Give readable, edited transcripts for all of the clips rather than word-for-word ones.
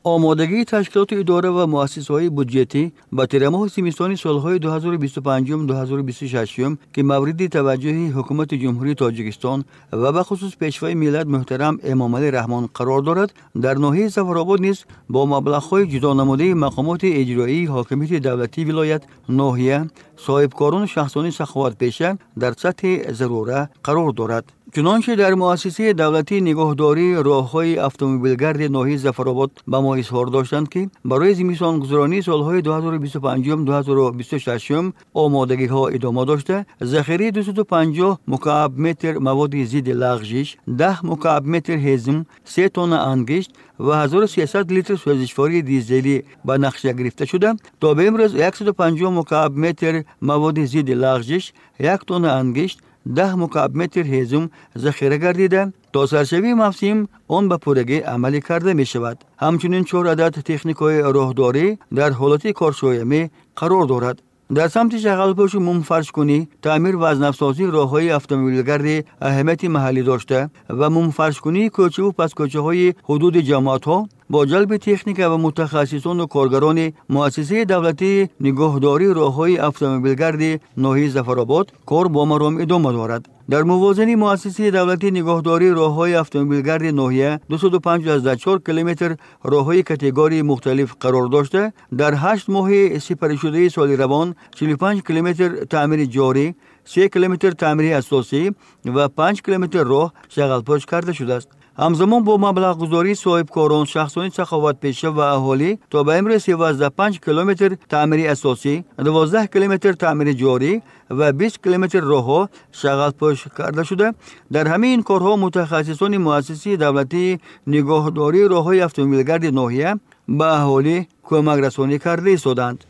آمادگی تشکیلات اداره و مؤسسه‌های بودجتی با تیر ماه زمستان سالهای 2025 و 2026 که مورد توجه حکومت جمهوری تاجیکستان و به خصوص پیشوای ملت محترم امامعلی رحمان قرار دارد، در ناحیه ظفرآباد نیز با مبلغ‌های جدا نموده مقامات اجرایی حاکمیت دولتی ولایت ناحیه صاحبکاران شخصانی سخاوت پیشه در سطح ضروره قرار دارد. چنانچه در مؤسسه دولتی نگهداری راههای اتومبیلگرد ناحیه ظفرآباد به ما اظهار داشتند که برای زمستان گذرانی سالهای 2025 و 2026 آمادگی ها ادامه داشته، ذخیره 250 مکعب متر مواد ضد لغزش، 10 مکعب متر هضم، 3 تن انگشت و 1300 لیتر سوزشواری دیزلی به نقشه گرفته شده تا به امروز 150 مکعب متر مواد ضد لغزش، 1 تن انگشت، 10 مکعب متر هضم ذخیره گردیده تا سرشوی موسم آن به پورگی عملی کرده می شود. همچنین 4 عدد تکنیک‌های راهداری در حالت کارشایمی قرار دارد. در سمت شغل‌پوش مومفرش‌کنی، تعمیر و ازنف‌سازی راه‌های اتومبیلگرد اهمیت محلی داشته و مومفرش‌کنی کوچه و پس کوچه‌های حدود جماعت‌ها با جلب تکنیک و متخصصان و کارگران مؤسسه دولتی نگهداری راه‌های اتومبیلگرد ناحیه ظفرآباد کار با مرام ادامه دارد. در موازنه مؤسسه دولتی نگهداری راه‌های اتومبیلگرد ناحیه 254 کیلومتر راه‌های کاتگوری مختلف قرار داشته، در 8 ماه سپری شده سال روان 45 کیلومتر تعمیر جاری، 3 کیلومتر تعمیر اساسی و 5 کیلومتر راه شغل‌پوش کرده شده است. همزمان با مبلغ گذاری صاحبکاران شخصانی سخاوت پیشه و اهالی تا به امروز 5 کیلومتر تعمیر اساسی، 12 کیلومتر تعمیر جاری و 20 کیلومتر راه شغل‌پوش کرده شده. در همین این کارها متخصصان مؤسسه دولتی نگهداری راه‌های اتومبیلگرد ناحیه به اهالی کمک رسانی کرده ایستادند.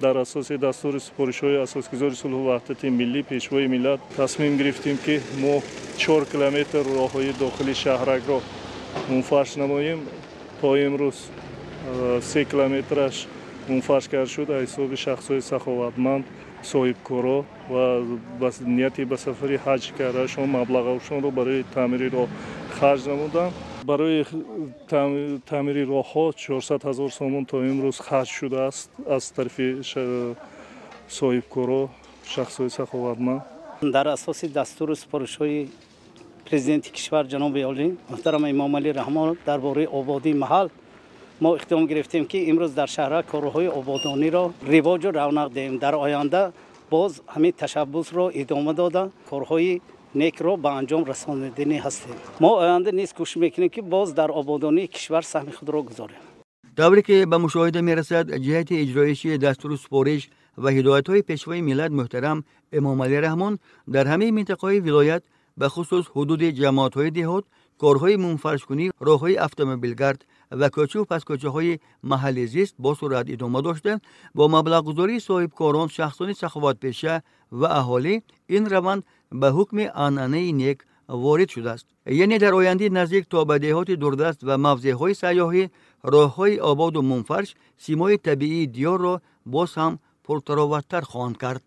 در اساس دستور سپارش‌های اساسگذاری صلح و وحدت ملی پیشوای ملت تصمیم گرفتیم که ما 4 کیلومتر راه‌های داخلی شهرک را منفرش نماییم. تا امروز 3 کیلومترش منفرش کرده شد. حساب شخص‌های سخاوتمند، صاحبکارا و بس نیتی به سفر حج کردهشان مبلغشان را برای تعمیر راه خرج نمودند. برای تعمیر راه‌ها 400,000 سوم تا امروز خرج شده است از طرف صاحبکارا شخص‌های سخاوتمند. در اساس دستور سپارش‌های پرزیدنت کشور جناب عالی محترم امامعلی رحمان درباره آبادی محل ما اقدام گرفتیم که امروز در شهر کارهای آبادانی را رواج و رونق دهیم. در آینده باز همین تشبث را ادامه داده کارهای نیک را به انجام رساندنی هستیم. ما آینده نیز کوشش میکنیم که باز در آبادانی کشور سهم خود را گذاریم. طوری که به مشاهده میرسد جهت اجرایشی دستور سپارش و هدایت‌های پیشوای ملت محترم امامعلی رحمان در همه منطقه‌های ولایت به خصوص حدود جماعت‌های دهات کارهای منفرش‌کنی راه‌های اتومبیلگرد و کوچه و پس کوچه‌های محلی زیست با سرعت ادامه داشته با مبلغ گذاری صاحبکاران شخصان سخاوت پیشه و اهالی این روند به حکم عنعنه نیک وارد شده است. یعنی در آینده نزدیک تا به دهات دوردست و موضع‌های سیاحی راه‌های آباد و منفرش سیمای طبیعی دیار را باز هم پرتراوت‌تر خواهند کرد.